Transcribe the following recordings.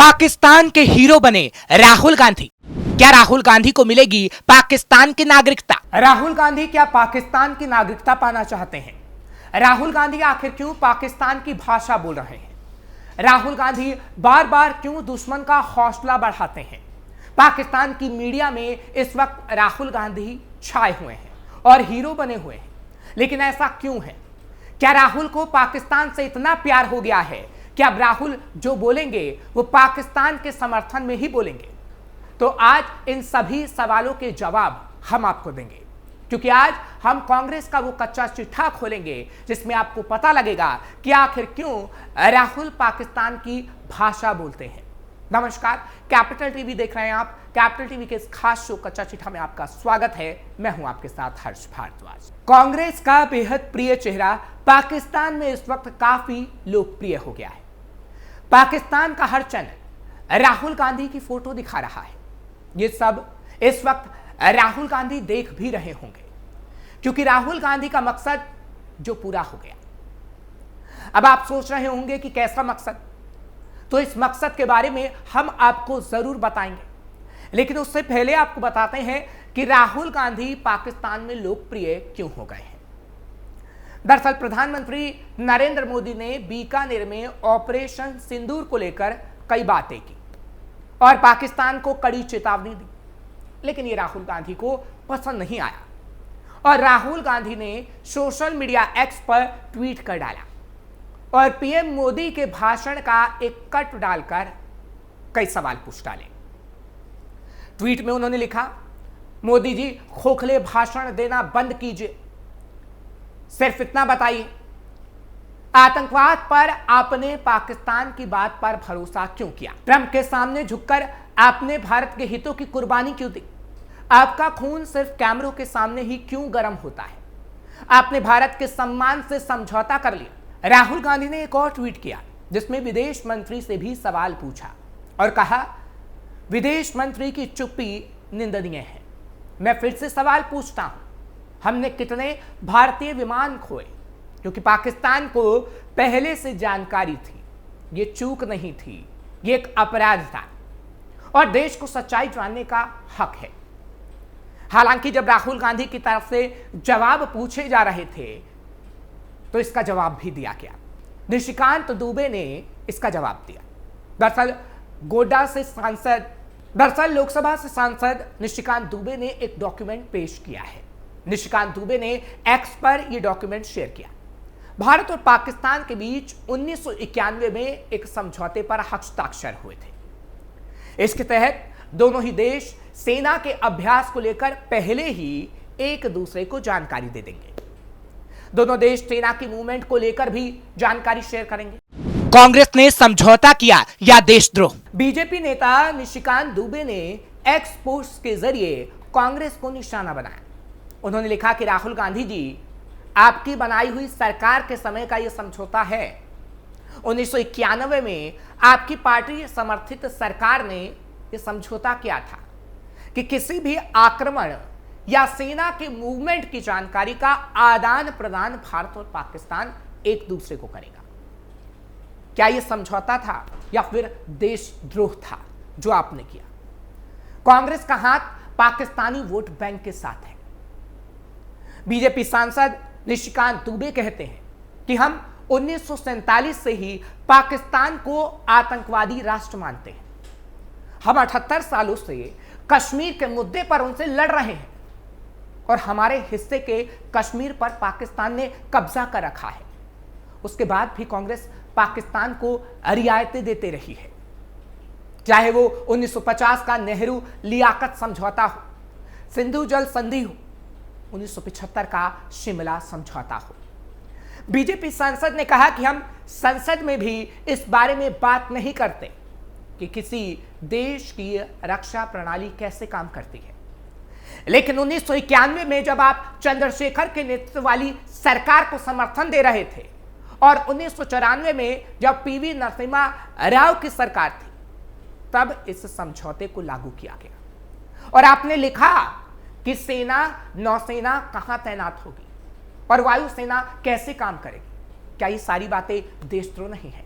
पाकिस्तान के हीरो बने राहुल गांधी। क्या राहुल गांधी को मिलेगी पाकिस्तान की नागरिकता? राहुल गांधी क्या पाकिस्तान की नागरिकता पाना चाहते हैं? राहुल गांधी आखिर क्यों पाकिस्तान की भाषा बोल रहे हैं? राहुल गांधी बार बार क्यों दुश्मन का हौसला बढ़ाते हैं? पाकिस्तान की मीडिया में इस वक्त राहुल गांधी छाए हुए हैं और हीरो बने हुए हैं, लेकिन ऐसा क्यों है? क्या राहुल को पाकिस्तान से इतना प्यार हो गया है कि अब राहुल जो बोलेंगे वो पाकिस्तान के समर्थन में ही बोलेंगे? तो आज इन सभी सवालों के जवाब हम आपको देंगे, क्योंकि आज हम कांग्रेस का वो कच्चा चिट्ठा खोलेंगे जिसमें आपको पता लगेगा कि आखिर क्यों राहुल पाकिस्तान की भाषा बोलते हैं। नमस्कार, कैपिटल टीवी देख रहे हैं आप। कैपिटल टीवी के इस खास शो कच्चा चिट्ठा में आपका स्वागत है। मैं हूं आपके साथ हर्ष भारद्वाज। कांग्रेस का बेहद प्रिय चेहरा पाकिस्तान में इस वक्त काफी लोकप्रिय हो गया है। पाकिस्तान का हर चैनल राहुल गांधी की फोटो दिखा रहा है। ये सब इस वक्त राहुल गांधी देख भी रहे होंगे, क्योंकि राहुल गांधी का मकसद जो पूरा हो गया। अब आप सोच रहे होंगे कि कैसा मकसद? तो इस मकसद के बारे में हम आपको जरूर बताएंगे, लेकिन उससे पहले आपको बताते हैं कि राहुल गांधी पाकिस्तान में लोकप्रिय क्यों हो गए हैं। दरअसल प्रधानमंत्री नरेंद्र मोदी ने बीकानेर में ऑपरेशन सिंदूर को लेकर कई बातें की और पाकिस्तान को कड़ी चेतावनी दी, लेकिन ये राहुल गांधी को पसंद नहीं आया और राहुल गांधी ने सोशल मीडिया एक्स पर ट्वीट कर डाला और पीएम मोदी के भाषण का एक कट डालकर कई सवाल पूछ डाले। ट्वीट में उन्होंने लिखा, मोदी जी खोखले भाषण देना बंद कीजिए, सिर्फ इतना बताइए, आतंकवाद पर आपने पाकिस्तान की बात पर भरोसा क्यों किया? ट्रंप के सामने झुककर आपने भारत के हितों की कुर्बानी क्यों दी? आपका खून सिर्फ कैमरों के सामने ही क्यों गर्म होता है? आपने भारत के सम्मान से समझौता कर लिया। राहुल गांधी ने एक और ट्वीट किया जिसमें विदेश मंत्री से भी सवाल पूछा और कहा, विदेश मंत्री की चुप्पी निंदनीय है। मैं फिर से सवाल पूछता हूं, हमने कितने भारतीय विमान खोए? क्योंकि पाकिस्तान को पहले से जानकारी थी, ये चूक नहीं थी, ये एक अपराध था और देश को सच्चाई जानने का हक है। हालांकि जब राहुल गांधी की तरफ से जवाब पूछे जा रहे थे तो इसका जवाब भी दिया गया। निशिकांत दुबे ने इसका जवाब दिया। दरअसल लोकसभा से सांसद निशिकांत दुबे ने एक डॉक्यूमेंट पेश किया है। निशिकांत दुबे ने एक्स पर यह डॉक्यूमेंट शेयर किया। भारत और पाकिस्तान के बीच 1991 में एक समझौते पर हस्ताक्षर हुए थे। इसके तहत दोनों ही देश सेना के अभ्यास को लेकर पहले ही एक दूसरे को जानकारी दे देंगे। दोनों देश सेना की मूवमेंट को लेकर भी जानकारी शेयर करेंगे। कांग्रेस ने समझौता किया या देशद्रोह? बीजेपी नेता निशिकांत दुबे ने एक्स पोस्ट के जरिए कांग्रेस को निशाना बनाया। उन्होंने लिखा कि राहुल गांधी जी, आपकी बनाई हुई सरकार के समय का यह समझौता है। 1991 में आपकी पार्टी समर्थित सरकार ने यह समझौता किया था कि किसी भी आक्रमण या सेना के मूवमेंट की जानकारी का आदान प्रदान भारत और पाकिस्तान एक दूसरे को करेगा। क्या यह समझौता था या फिर देशद्रोह था जो आपने किया? कांग्रेस का हाथ पाकिस्तानी वोट बैंक के साथ है। बीजेपी सांसद निशिकांत दुबे कहते हैं कि हम 1947 से ही पाकिस्तान को आतंकवादी राष्ट्र मानते हैं। हम 78 सालों से कश्मीर के मुद्दे पर उनसे लड़ रहे हैं और हमारे हिस्से के कश्मीर पर पाकिस्तान ने कब्जा कर रखा है। उसके बाद भी कांग्रेस पाकिस्तान को रियायतें देते रही है, चाहे वो 1950 का नेहरू लियाकत समझौता हो, सिंधु जल संधि हो, 1975 का शिमला समझौता हो। बीजेपी सांसद ने कहा कि हम संसद में भी इस बारे में बात नहीं करते कि किसी देश की रक्षा प्रणाली कैसे काम करती है, लेकिन 1991 में जब आप चंद्रशेखर के नेतृत्व वाली सरकार को समर्थन दे रहे थे और 1994 में जब पीवी नरसिम्हा राव की सरकार थी, तब इस समझौते को लागू किया गया और आपने लिखा कि सेना, नौसेना कहां तैनात होगी और वायुसेना कैसे काम करेगी। क्या ये सारी बातें देशद्रोह नहीं है?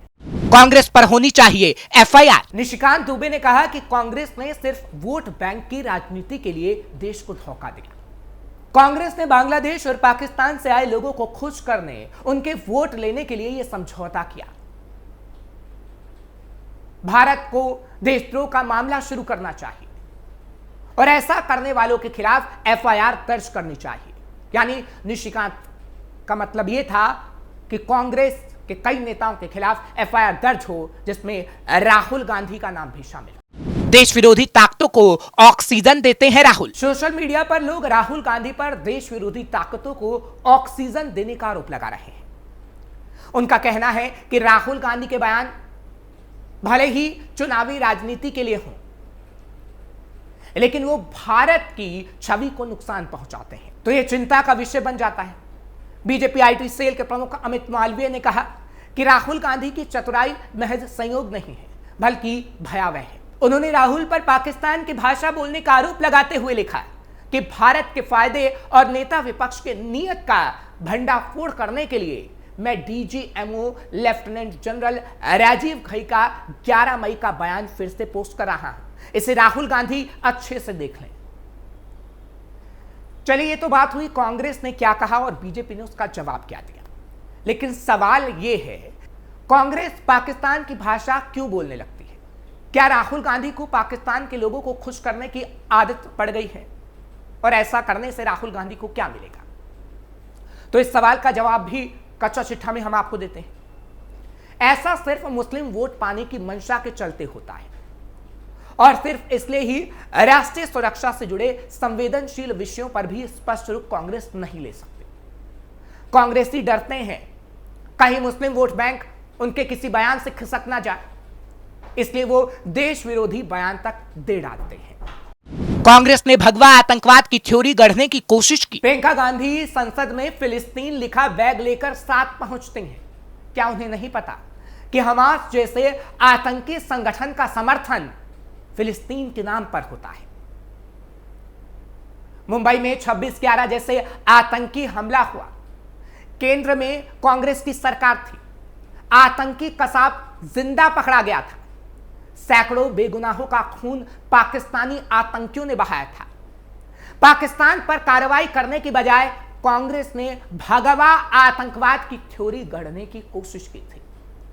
कांग्रेस पर होनी चाहिए एफआईआर। निशिकांत दुबे ने कहा कि कांग्रेस ने सिर्फ वोट बैंक की राजनीति के लिए देश को धोखा दिया। कांग्रेस ने बांग्लादेश और पाकिस्तान से आए लोगों को खुश करने, उनके वोट लेने के लिए यह समझौता किया। भारत को देशद्रोह का मामला शुरू करना चाहिए और ऐसा करने वालों के खिलाफ एफआईआर दर्ज करनी चाहिए। यानी निशिकांत का मतलब यह था कि कांग्रेस के कई नेताओं के खिलाफ एफआईआर दर्ज हो, जिसमें राहुल गांधी का नाम भी शामिल है। देश विरोधी ताकतों को ऑक्सीजन देते हैं राहुल। सोशल मीडिया पर लोग राहुल गांधी पर देश विरोधी ताकतों को ऑक्सीजन देने का आरोप लगा रहे हैं। उनका कहना है कि राहुल गांधी के बयान भले ही चुनावी राजनीति के लिए हों, लेकिन वो भारत की छवि को नुकसान पहुंचाते हैं, तो यह चिंता का विषय बन जाता है। बीजेपी आईटी सेल के प्रमुख अमित मालवीय ने कहा कि राहुल गांधी की चतुराई महज संयोग नहीं है, बल्कि भयावह है। उन्होंने राहुल पर पाकिस्तान की भाषा बोलने का आरोप लगाते हुए लिखा कि भारत के फायदे और नेता विपक्ष के नियत का भंडाफोड़ करने के लिए मैं DGMO lieutenant general Rajiv Ghai का 11 मई का बयान फिर से पोस्ट कर रहा हूं। इसे राहुल गांधी अच्छे से देख लें। चलिए, ये तो बात हुई कांग्रेस ने क्या कहा और बीजेपी ने उसका जवाब क्या दिया, लेकिन सवाल यह है, कांग्रेस पाकिस्तान की भाषा क्यों बोलने लगती है? क्या राहुल गांधी को पाकिस्तान के लोगों को खुश करने की आदत पड़ गई है और ऐसा करने से राहुल गांधी को क्या मिलेगा? तो इस सवाल का जवाब भी कच्चा चिट्ठा में हम आपको देते हैं। ऐसा सिर्फ मुस्लिम वोट पाने की मंशा के चलते होता है और सिर्फ इसलिए ही राष्ट्रीय सुरक्षा से जुड़े संवेदनशील विषयों पर भी स्पष्ट रुख कांग्रेस नहीं ले सकती। कांग्रेसी डरते हैं कहीं मुस्लिम वोट बैंक उनके किसी बयान से खिसक ना जाए, इसलिए वो देश विरोधी बयान तक दे डालते हैं। कांग्रेस ने भगवा आतंकवाद की थ्योरी गढ़ने की कोशिश की। प्रियंका गांधी संसद में फिलिस्तीन लिखा बैग लेकर साथ पहुंचते हैं। क्या उन्हें नहीं पता कि हमास जैसे आतंकी संगठन का समर्थन फिलिस्तीन के नाम पर होता है? मुंबई में 26/11 जैसे आतंकी हमला हुआ। केंद्र में कांग्रेस की सरकार थी। आतंकी कसाब जिंदा पकड़ा गया था। सैकड़ों बेगुनाहों का खून पाकिस्तानी आतंकियों ने बहाया था। पाकिस्तान पर कार्रवाई करने की बजाय कांग्रेस ने भगवा आतंकवाद की थ्योरी गढ़ने की कोशिश की थी।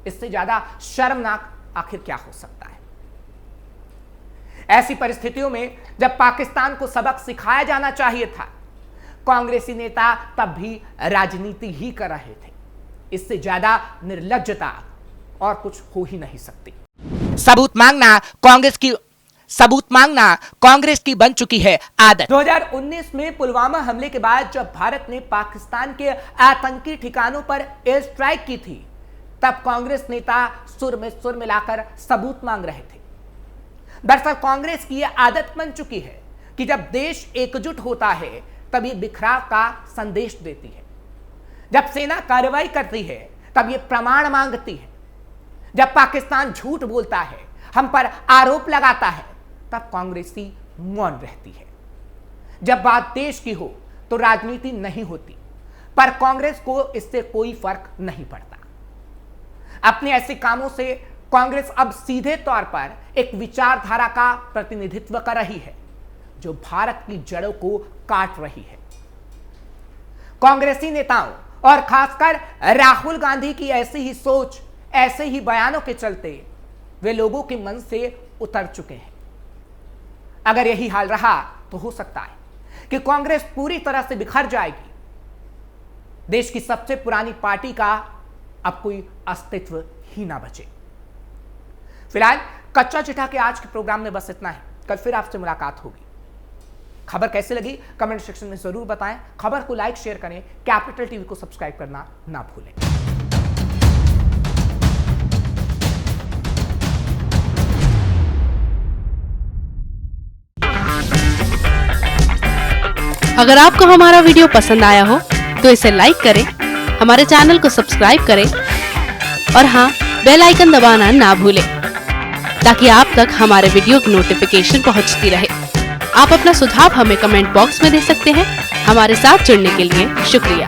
इससे ज्यादा शर्मनाक आखिर क्या हो सकता है? ऐसी परिस्थितियों में जब पाकिस्तान को सबक सिखाया जाना चाहिए था, कांग्रेसी नेता तब भी राजनीति ही कर रहे थे। इससे ज्यादा निर्लज्जता और कुछ हो ही नहीं सकती। सबूत मांगना कांग्रेस की बन चुकी है आदत। 2019 में पुलवामा हमले के बाद जब भारत ने पाकिस्तान के आतंकी ठिकानों पर एयर स्ट्राइक की थी, तब कांग्रेस नेता सुर में सुर मिलाकर सबूत मांग रहे थे। दरअसल कांग्रेस की यह आदत बन चुकी है कि जब देश एकजुट होता है तब ये बिखराव का संदेश देती है। जब सेना कार्रवाई करती है तब ये प्रमाण मांगती है। जब पाकिस्तान झूठ बोलता है, हम पर आरोप लगाता है, तब कांग्रेसी मौन रहती है। जब बात देश की हो तो राजनीति नहीं होती, पर कांग्रेस को इससे कोई फर्क नहीं पड़ता। अपने ऐसे कामों से कांग्रेस अब सीधे तौर पर एक विचारधारा का प्रतिनिधित्व कर रही है जो भारत की जड़ों को काट रही है। कांग्रेसी नेताओं और खासकर राहुल गांधी की ऐसी ही सोच, ऐसे ही बयानों के चलते वे लोगों के मन से उतर चुके हैं। अगर यही हाल रहा तो हो सकता है कि कांग्रेस पूरी तरह से बिखर जाएगी। देश की सबसे पुरानी पार्टी का अब कोई अस्तित्व ही ना बचे। फिलहाल कच्चा चिट्ठा के आज के प्रोग्राम में बस इतना है। कल फिर आपसे मुलाकात होगी। खबर कैसे लगी कमेंट सेक्शन में जरूर बताएं। खबर को लाइक शेयर करें। कैपिटल टीवी को सब्सक्राइब करना ना भूलें। अगर आपको हमारा वीडियो पसंद आया हो तो इसे लाइक करें, हमारे चैनल को सब्सक्राइब करें और हाँ, बेल आइकन दबाना ना भूलें ताकि आप तक हमारे वीडियो की नोटिफिकेशन पहुंचती रहे। आप अपना सुझाव हमें कमेंट बॉक्स में दे सकते हैं। हमारे साथ जुड़ने के लिए शुक्रिया।